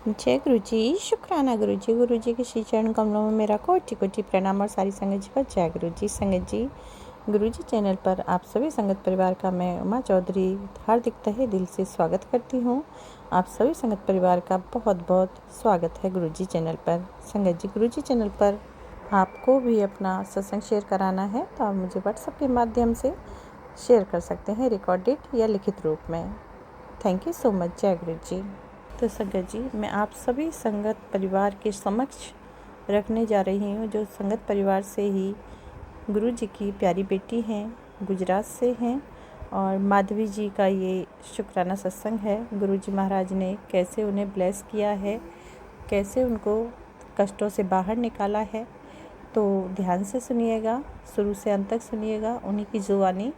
जय गुरु जी, शुक्राना गुरु जी। गुरु जी के श्री चरण कमलों में मेरा कोटि कोटि प्रणाम और सारी संगत जी पर जय गुरु जी। संगत जी, गुरु जी चैनल पर आप सभी संगत परिवार का मैं उमा चौधरी हार्दिक तहे दिल से स्वागत करती हूँ। आप सभी संगत परिवार का बहुत बहुत स्वागत है गुरु जी चैनल पर। संगत जी, गुरु जी चैनल पर आपको भी अपना सत्संग शेयर कराना है तो आप मुझे व्हाट्सएप के माध्यम से शेयर कर सकते हैं, रिकॉर्डेड या लिखित रूप में। Thank you so much. जय गुरु जी। तो संगत जी, मैं आप सभी संगत परिवार के समक्ष रखने जा रही हूँ, जो संगत परिवार से ही गुरु जी की प्यारी बेटी हैं, गुजरात से हैं, और माधवी जी का ये शुक्राना सत्संग है। गुरु जी महाराज ने कैसे उन्हें ब्लेस किया है, कैसे उनको कष्टों से बाहर निकाला है। तो ध्यान से सुनिएगा, शुरू से अंत तक सुनिएगा। उन्हीं की जुबानी।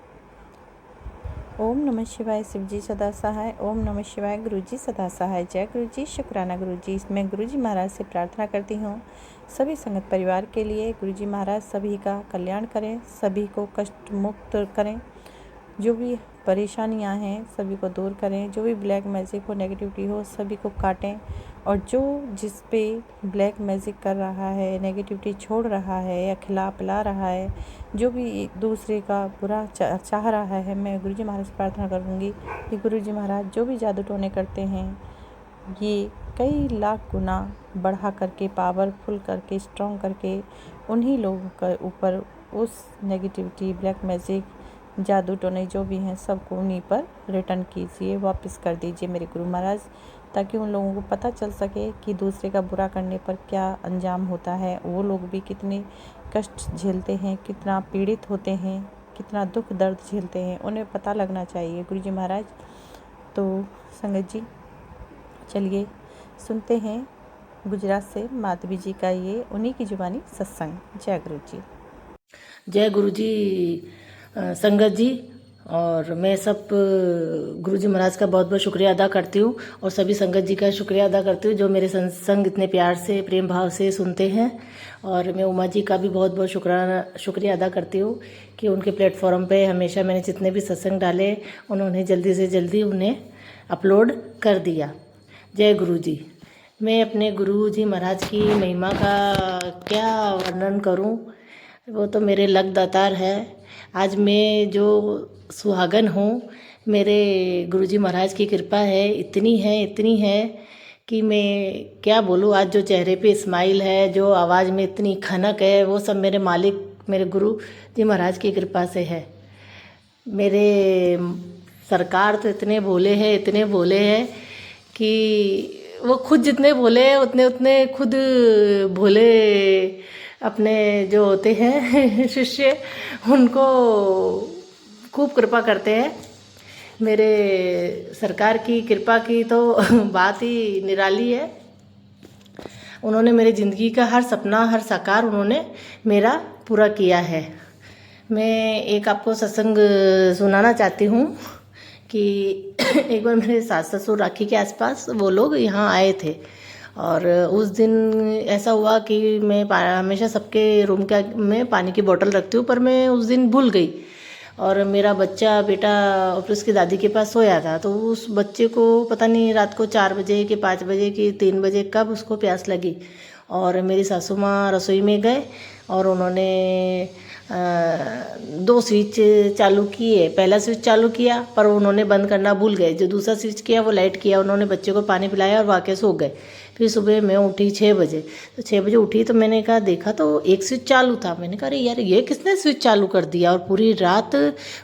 ओम नमः शिवाय, शिव जी सदा सहाय। ओम नमः शिवाय, गुरु जी सदा सहाय। जय गुरु जी, शुक्राना गुरु जी। मैं गुरु जी महाराज से प्रार्थना करती हूँ सभी संगत परिवार के लिए, गुरु जी महाराज सभी का कल्याण करें, सभी को कष्ट मुक्त करें, जो भी परेशानियां हैं सभी को दूर करें, जो भी ब्लैक मैजिक हो, नेगेटिविटी हो, सभी को काटें। और जो जिस पे ब्लैक मैजिक कर रहा है, नेगेटिविटी छोड़ रहा है या खिला पिला रहा है, जो भी दूसरे का बुरा चाह रहा है, मैं गुरु जी महाराज से प्रार्थना करूँगी कि गुरु जी महाराज जो भी जादू टोने करते हैं ये कई लाख गुना बढ़ा करके, पावरफुल करके, स्ट्रॉन्ग करके उन्हीं लोगों के ऊपर उस नेगेटिविटी, ब्लैक मैजिक, जादू टोने जो भी हैं सबको उन्हीं पर रिटर्न कीजिए, वापस कर दीजिए मेरे गुरु महाराज, ताकि उन लोगों को पता चल सके कि दूसरे का बुरा करने पर क्या अंजाम होता है, वो लोग भी कितने कष्ट झेलते हैं, कितना पीड़ित होते हैं, कितना दुख दर्द झेलते हैं, उन्हें पता लगना चाहिए गुरु जी महाराज। तो संगत जी, चलिए सुनते हैं गुजरात से माधवी जी का ये उन्हीं की जुबानी सत्संग। जय गुरु जी। जय गुरु जी। संगत जी, और मैं सब गुरु जी महाराज का बहुत बहुत शुक्रिया अदा करती हूँ, और सभी संगत जी का शुक्रिया अदा करती हूँ जो मेरे सत्संग इतने प्यार से, प्रेम भाव से सुनते हैं। और मैं उमा जी का भी बहुत बहुत शुक्रिया अदा करती हूँ कि उनके प्लेटफॉर्म पे हमेशा मैंने जितने भी सत्संग डाले उन्होंने जल्दी से जल्दी उन्हें अपलोड कर दिया। जय गुरु जी। मैं अपने गुरु जी महाराज की महिमा का क्या वर्णन करूँ, वो तो मेरे लक दातार है। आज मैं जो सुहागन हूँ, मेरे गुरुजी महाराज की कृपा है, इतनी है कि मैं क्या बोलूँ। आज जो चेहरे पे स्माइल है, जो आवाज़ में इतनी खनक है, वो सब मेरे मालिक, मेरे गुरु जी महाराज की कृपा से है। मेरे सरकार तो इतने भोले हैं कि वो खुद जितने भोले हैं उतने उतने खुद भोले अपने जो होते हैं शिष्य, उनको खूब कृपा करते हैं। मेरे सरकार की कृपा की तो बात ही निराली है। उन्होंने मेरी ज़िंदगी का हर सपना, हर साकार उन्होंने मेरा पूरा किया है। मैं एक आपको सत्संग सुनाना चाहती हूँ कि एक बार मेरे सास ससुर राखी के आसपास वो लोग यहाँ आए थे, और उस दिन ऐसा हुआ कि मैं हमेशा सबके रूम का में पानी की बोतल रखती हूँ, पर मैं उस दिन भूल गई, और मेरा बच्चा बेटा ऑफिस की दादी के पास सोया था। तो उस बच्चे को पता नहीं रात को 4 बजे कि 5 बजे कि 3 बजे कब उसको प्यास लगी, और मेरी सासू माँ रसोई में गए और उन्होंने 2 स्विच चालू किए। पहला स्विच चालू किया पर उन्होंने बंद करना भूल गए, जो दूसरा स्विच किया वो लाइट किया। उन्होंने बच्चे को पानी पिलाया और वाकई सो गए। फिर सुबह मैं उठी 6 बजे, तो 6 बजे उठी तो मैंने कहा, देखा तो एक स्विच चालू था। मैंने कहा अरे यार, ये किसने स्विच चालू कर दिया, और पूरी रात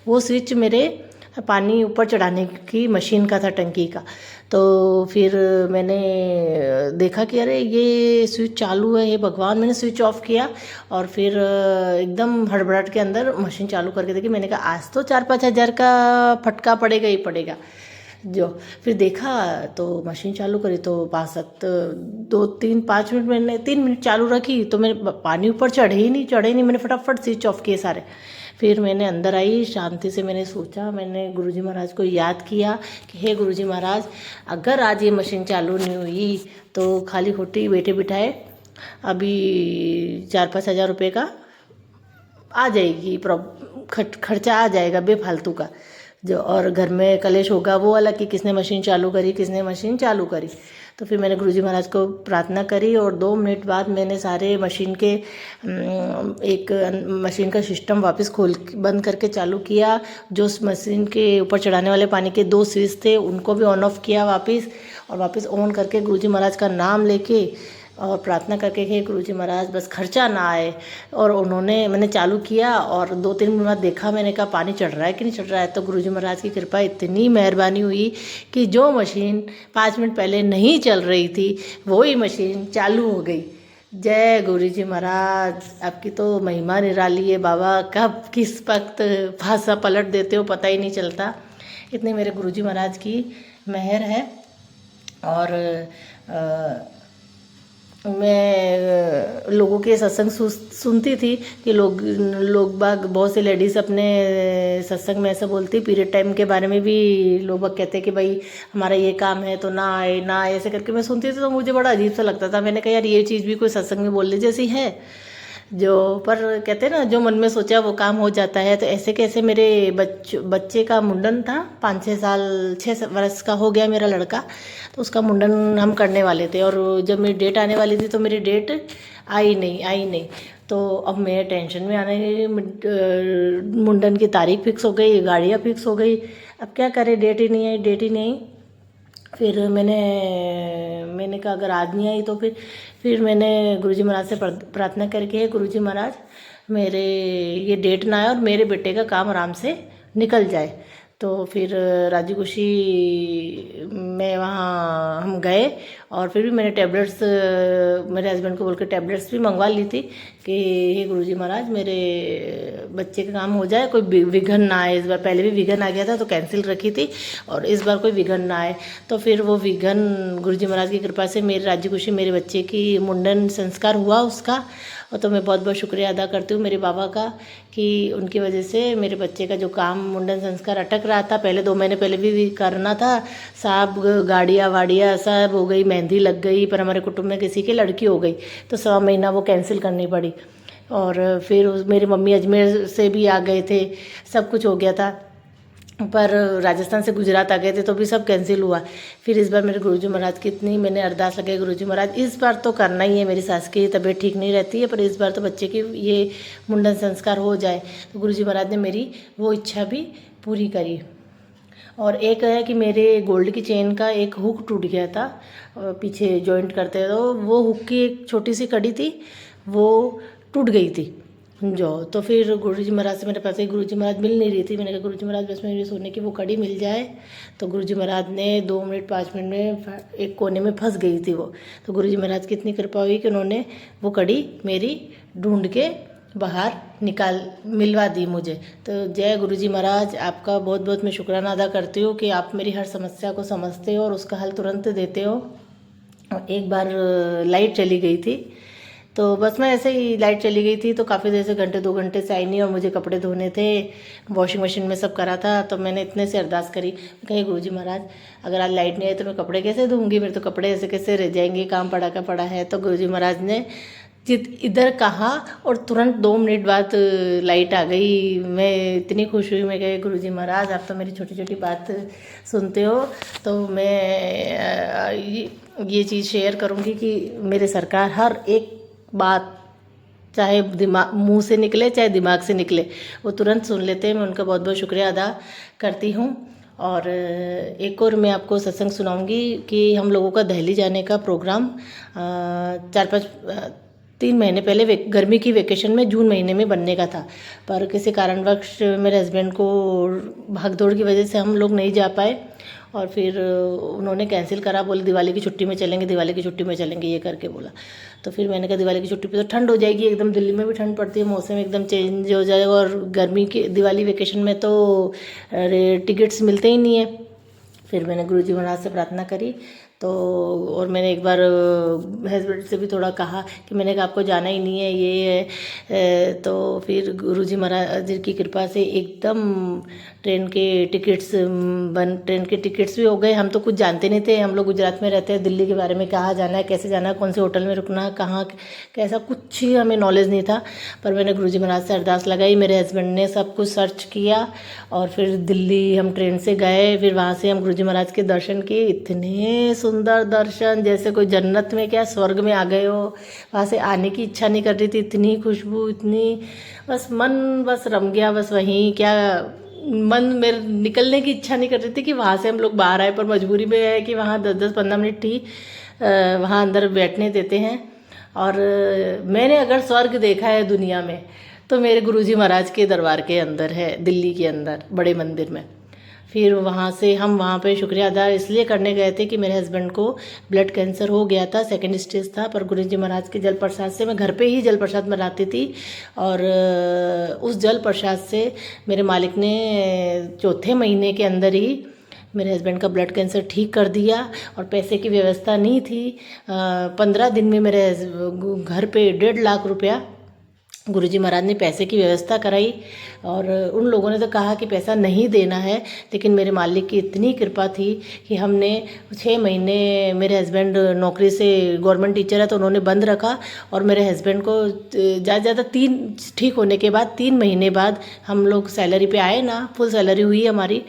वो स्विच मेरे पानी ऊपर चढ़ाने की मशीन का था, टंकी का। तो फिर मैंने देखा कि अरे ये स्विच चालू है, ये भगवान। मैंने स्विच ऑफ किया और फिर एकदम हड़बड़ाहट के अंदर मशीन चालू करके देखी। मैंने कहा आज तो 4-5 हज़ार का फटका पड़ेगा ही पड़ेगा। जो फिर देखा तो मशीन चालू करी तो 5 मिनट, मैंने 3 मिनट चालू रखी तो मेरे पानी ऊपर चढ़े ही नहीं। मैंने फटाफट स्विच ऑफ किए सारे। फिर मैंने अंदर आई, शांति से मैंने सोचा, मैंने गुरुजी महाराज को याद किया कि हे गुरुजी महाराज, अगर आज ये मशीन चालू नहीं हुई तो खाली होटी बैठे बिठाए अभी 4-5 हज़ार रुपये का आ जाएगी, खर्चा आ जाएगा बेफालतू का। जो और घर में कलेश होगा वो अलग कि किसने मशीन चालू करी। तो फिर मैंने गुरुजी महाराज को प्रार्थना करी और 2 मिनट बाद मैंने सारे मशीन के एक मशीन का सिस्टम वापस बंद करके चालू किया। जो उस मशीन के ऊपर चढ़ाने वाले पानी के 2 स्विच थे उनको भी ऑन ऑफ किया वापस, और वापस ऑन करके गुरुजी महाराज का नाम लेके और प्रार्थना करके कि गुरुजी महाराज बस खर्चा ना आए। और मैंने चालू किया और 2-3 मिनट बाद देखा, मैंने कहा पानी चढ़ रहा है कि नहीं चढ़ रहा है। तो गुरुजी महाराज की कृपा इतनी मेहरबानी हुई कि जो मशीन 5 मिनट पहले नहीं चल रही थी वही मशीन चालू हो गई। जय गुरुजी महाराज, आपकी तो महिमा निराली है बाबा, कब किस वक्त भाषा पलट देते हो पता ही नहीं चलता। इतने मेरे गुरुजी महाराज की मेहर है। और मैं लोगों के सत्संग सुनती थी कि लोग बाग बहुत से लेडीज़ अपने सत्संग में ऐसा बोलती, पीरियड टाइम के बारे में भी लोग बाग कहते कि भाई हमारा ये काम है तो ना आए ना आए, ऐसे करके मैं सुनती थी तो मुझे बड़ा अजीब सा लगता था। मैंने कहा यार ये चीज़ भी कोई सत्संग में बोलने जैसी है जो, पर कहते हैं ना जो मन में सोचा वो काम हो जाता है। तो ऐसे कैसे मेरे बच्चे का मुंडन था, 5-6 साल 6 वर्ष का हो गया मेरा लड़का, तो उसका मुंडन हम करने वाले थे। और जब मेरी डेट आने वाली थी तो मेरी डेट आई नहीं। तो अब मैं टेंशन में आने लगी, मुंडन की तारीख फिक्स हो गई, गाड़ियाँ फिक्स हो गई, अब क्या करें, डेट ही नहीं। फिर मैंने कहा अगर आज नहीं आई तो फिर मैंने गुरुजी महाराज से प्रार्थना करके, गुरुजी महाराज मेरे ये डेट ना आए और मेरे बेटे का काम आराम से निकल जाए। तो फिर राजी खुशी में वहाँ हम गए और फिर भी मैंने टैबलेट्स मेरे हस्बैंड को बोल के टैबलेट्स भी मंगवा ली थी कि हे गुरुजी महाराज मेरे बच्चे का काम हो जाए, कोई विघन ना आए। इस बार पहले भी विघन आ गया था तो कैंसिल रखी थी, और इस बार कोई विघन ना आए। तो फिर वो विघन गुरुजी महाराज की कृपा से मेरी राजी खुशी मेरे बच्चे की मुंडन संस्कार हुआ उसका। और तो मैं बहुत बहुत शुक्रिया अदा करती हूँ मेरे बाबा का कि उनकी वजह से मेरे बच्चे का जो काम मुंडन संस्कार अटक रहा था, पहले 2 महीने पहले भी करना था, सब गाड़ियाँ वाड़ियाँ सब हो गई, मेहंदी लग गई, पर हमारे कुटुंब में किसी की लड़की हो गई तो 1.25 महीना वो कैंसिल करनी पड़ी। और फिर मेरी मम्मी अजमेर से भी आ गए थे, सब कुछ हो गया था, पर राजस्थान से गुजरात आ गए थे तो भी सब कैंसिल हुआ। फिर इस बार मेरे गुरुजी महाराज की इतनी मैंने अरदास लगाई, गुरुजी महाराज इस बार तो करना ही है, मेरी सास की तबीयत ठीक नहीं रहती है, पर इस बार तो बच्चे की ये मुंडन संस्कार हो जाए। तो गुरुजी महाराज ने मेरी वो इच्छा भी पूरी करी। और एक है कि मेरे गोल्ड की चेन का एक हुक टूट गया था पीछे जॉइंट करते, तो वो हुक की एक छोटी सी कड़ी थी वो टूट गई थी तो फिर गुरुजी महाराज से मेरे पास गुरुजी महाराज मिल नहीं रही थी। मैंने कहा गुरुजी महाराज बस मेरी सोने की वो कड़ी मिल जाए। तो गुरुजी महाराज ने 2 मिनट 5 मिनट में एक कोने में फंस गई थी वो, तो गुरुजी महाराज की इतनी कृपा हुई कि उन्होंने वो कड़ी मेरी ढूंढ के बाहर मिलवा दी मुझे। तो जय गुरुजी महाराज, आपका बहुत बहुत मैं शुक्राना अदा करती हूँ कि आप मेरी हर समस्या को समझते हो और उसका हल तुरंत देते हो। एक बार लाइट चली गई थी तो बस मैं ऐसे ही, लाइट चली गई थी तो काफ़ी देर से 1-2 घंटे से आई नहीं, और मुझे कपड़े धोने थे, वॉशिंग मशीन में सब करा था। तो मैंने इतने से अरदास करी, कहीं गुरुजी महाराज अगर आज लाइट नहीं आई तो मैं कपड़े कैसे धोऊंगी, मेरे तो कपड़े ऐसे कैसे रह जाएंगे, काम पड़ा का पड़ा है। तो गुरुजी महाराज ने इधर कहा और तुरंत 2 मिनट बाद लाइट आ गई। मैं इतनी खुश हुई, मैं कहे गुरुजी महाराज आप तो मेरी छोटी छोटी बात सुनते हो। तो मैं ये चीज़ शेयर करूँगी कि मेरे सरकार हर एक बात चाहे मुंह से निकले चाहे दिमाग से निकले वो तुरंत सुन लेते हैं। मैं उनका बहुत बहुत शुक्रिया अदा करती हूँ। और एक और मैं आपको सत्संग सुनाऊंगी कि हम लोगों का दिल्ली जाने का प्रोग्राम 3 महीने पहले गर्मी की वेकेशन में जून महीने में बनने का था, पर किसी कारणवश मेरे हस्बैंड को भागदौड़ की वजह से हम लोग नहीं जा पाए और फिर उन्होंने कैंसिल करा, बोले दिवाली की छुट्टी में चलेंगे ये करके बोला। तो फिर मैंने कहा दिवाली की छुट्टी पे तो ठंड हो जाएगी, एकदम दिल्ली में भी ठंड पड़ती है, मौसम एकदम चेंज हो जाएगा, और गर्मी के दिवाली वेकेशन में तो टिकट्स मिलते ही नहीं है। फिर मैंने गुरुजी महाराज से प्रार्थना करी तो, और मैंने एक बार हस्बैंड से भी थोड़ा कहा कि मैंने कहा आपको जाना ही नहीं है ये है। तो फिर गुरुजी महाराज की कृपा से एकदम ट्रेन के टिकट्स भी हो गए। हम तो कुछ जानते नहीं थे, हम लोग गुजरात में रहते हैं, दिल्ली के बारे में कहाँ जाना है, कैसे जाना है, कौन से होटल में रुकना है, कहाँ कैसा, कुछ ही हमें नॉलेज नहीं था। पर मैंने गुरुजी महाराज से अरदास लगाई, मेरे हस्बैंड ने सब कुछ सर्च किया और फिर दिल्ली हम ट्रेन से गए। फिर वहाँ से हम गुरुजी महाराज के दर्शन किए, इतने सुंदर दर्शन, जैसे कोई जन्नत में क्या स्वर्ग में आ गए हो। वहाँ से आने की इच्छा नहीं कर रही थी, इतनी खुशबू, इतनी बस मन बस रम गया बस वहीं। क्या मन मेरे निकलने की इच्छा नहीं कर रही थी कि वहाँ से हम लोग बाहर आए, पर मजबूरी में है कि वहाँ 10-10-15 मिनट ही वहाँ अंदर बैठने देते हैं। और मैंने अगर स्वर्ग देखा है दुनिया में तो मेरे गुरुजी महाराज के दरबार के अंदर है, दिल्ली के अंदर बड़े मंदिर में। फिर वहाँ से हम वहाँ पे शुक्रिया अदा इसलिए करने गए थे कि मेरे हस्बैंड को ब्लड कैंसर हो गया था, 2nd स्टेज था, पर गुरुजी महाराज के जल प्रसाद से, मैं घर पे ही जल प्रसाद बनाती थी, और उस जल प्रसाद से मेरे मालिक ने 4थे महीने के अंदर ही मेरे हस्बैंड का ब्लड कैंसर ठीक कर दिया। और पैसे की व्यवस्था नहीं थी, 15 दिन में मेरे घर पे 1.5 लाख रुपया गुरुजी महाराज ने पैसे की व्यवस्था कराई। और उन लोगों ने तो कहा कि पैसा नहीं देना है, लेकिन मेरे मालिक की इतनी कृपा थी कि हमने 6 महीने, मेरे हस्बैंड नौकरी से, गवर्नमेंट टीचर है तो उन्होंने बंद रखा, और मेरे हस्बैंड को ज़्यादा ज़्यादा 3 ठीक होने के बाद 3 महीने बाद हम लोग सैलरी पे आए ना, फुल सैलरी हुई हमारी,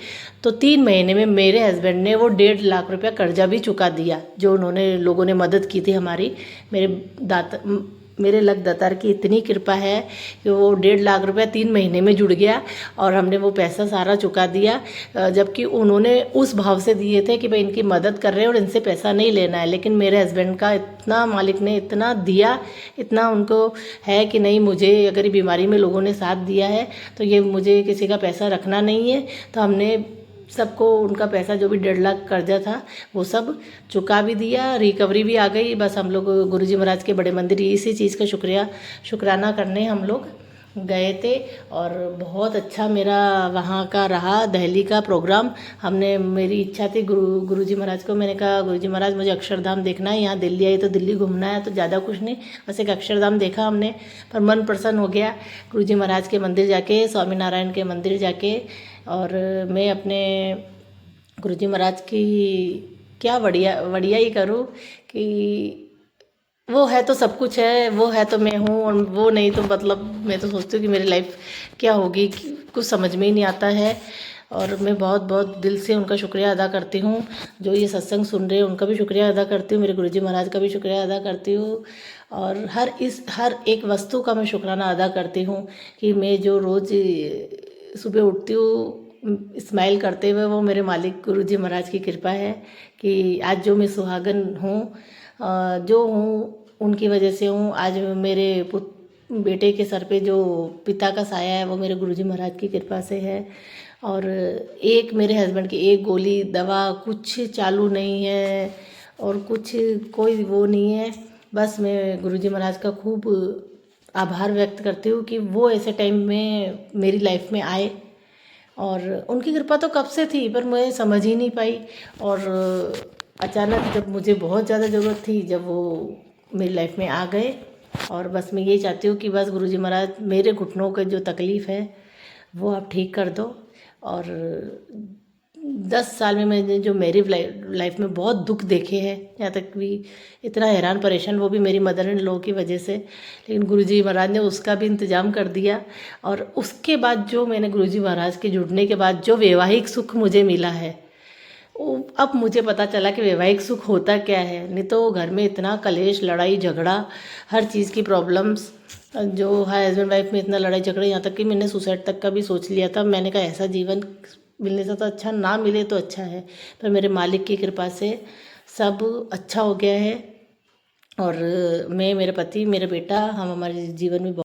तो 3 महीने में मेरे हस्बैंड ने वो 1.5 लाख रुपया कर्जा भी चुका दिया, जो उन्होंने लोगों ने मदद की थी हमारी। मेरे लग दातार की इतनी कृपा है कि वो 1.5 लाख रुपया 3 महीने में जुड़ गया, और हमने वो पैसा सारा चुका दिया। जबकि उन्होंने उस भाव से दिए थे कि भाई इनकी मदद कर रहे हैं और इनसे पैसा नहीं लेना है, लेकिन मेरे हस्बैंड का इतना, मालिक ने इतना दिया, इतना उनको है कि नहीं, मुझे अगर ये बीमारी में लोगों ने साथ दिया है तो ये मुझे किसी का पैसा रखना नहीं है। तो हमने सबको उनका पैसा, जो भी 1.5 लाख कर्जा था, वो सब चुका भी दिया, रिकवरी भी आ गई। बस हम लोग गुरुजी महाराज के बड़े मंदिर इसी चीज़ का शुक्राना करने हम लोग गए थे। और बहुत अच्छा मेरा वहाँ का रहा, दिल्ली का प्रोग्राम। मेरी इच्छा थी, गुरुजी महाराज को मैंने कहा, गुरुजी महाराज मुझे अक्षरधाम देखना है, यहाँ दिल्ली आई तो दिल्ली घूमना है, तो ज़्यादा कुछ नहीं, बस एक अक्षरधाम देखा हमने, पर मन प्रसन्न हो गया गुरुजी महाराज के मंदिर जाके, स्वामी नारायण के मंदिर जाके। और मैं अपने गुरुजी महाराज की क्या बढ़िया ही करूँ कि वो है तो सब कुछ है, वो है तो मैं हूँ, और वो नहीं तो मतलब मैं तो सोचती हूँ कि मेरी लाइफ क्या होगी, कुछ समझ में ही नहीं आता है। और मैं बहुत बहुत दिल से उनका शुक्रिया अदा करती हूँ। जो ये सत्संग सुन रहे हैं उनका भी शुक्रिया अदा करती हूँ, मेरे गुरुजी महाराज का भी शुक्रिया अदा करती हूँ। और हर एक वस्तु का मैं शुक्राना अदा करती हूँ कि मैं जो रोज़ सुबह उठती हूँ स्माइल करते हुए, वो मेरे मालिक गुरुजी महाराज की कृपा है कि आज जो मैं सुहागन हूँ, जो हूँ उनकी वजह से हूँ। आज मेरे बेटे के सर पे जो पिता का साया है वो मेरे गुरुजी महाराज की कृपा से है। और एक मेरे हस्बैंड की एक गोली दवा कुछ चालू नहीं है, और कुछ कोई वो नहीं है। बस मैं गुरुजी महाराज का खूब आभार व्यक्त करती हूँ कि वो ऐसे टाइम में मेरी लाइफ में आए। और उनकी कृपा तो कब से थी, पर मैं समझ ही नहीं पाई। और अचानक जब मुझे बहुत ज़्यादा ज़रूरत थी, जब वो मेरी लाइफ में आ गए। और बस मैं ये चाहती हूँ कि बस गुरुजी महाराज मेरे घुटनों का जो तकलीफ़ है वो आप ठीक कर दो। और 10 साल में मैंने जो मेरी लाइफ में बहुत दुख देखे हैं, यहाँ तक भी इतना हैरान परेशान, वो भी मेरी मदर इन लॉ की वजह से, लेकिन गुरुजी महाराज ने उसका भी इंतज़ाम कर दिया। और उसके बाद जो मैंने गुरुजी महाराज के जुड़ने के बाद जो वैवाहिक सुख मुझे मिला है, अब मुझे पता चला कि वैवाहिक सुख होता क्या है। नहीं तो घर में इतना कलेश, लड़ाई झगड़ा, हर चीज़ की प्रॉब्लम्स, जो है हस्बैंड वाइफ में इतना लड़ाई झगड़ा, यहाँ तक कि मैंने सुसाइड तक का भी सोच लिया था। मैंने कहा ऐसा जीवन मिलने से तो अच्छा ना मिले तो अच्छा है, पर मेरे मालिक की कृपा से सब अच्छा हो गया है। और मैं, मेरे पति, मेरा बेटा, हम हमारे जीवन में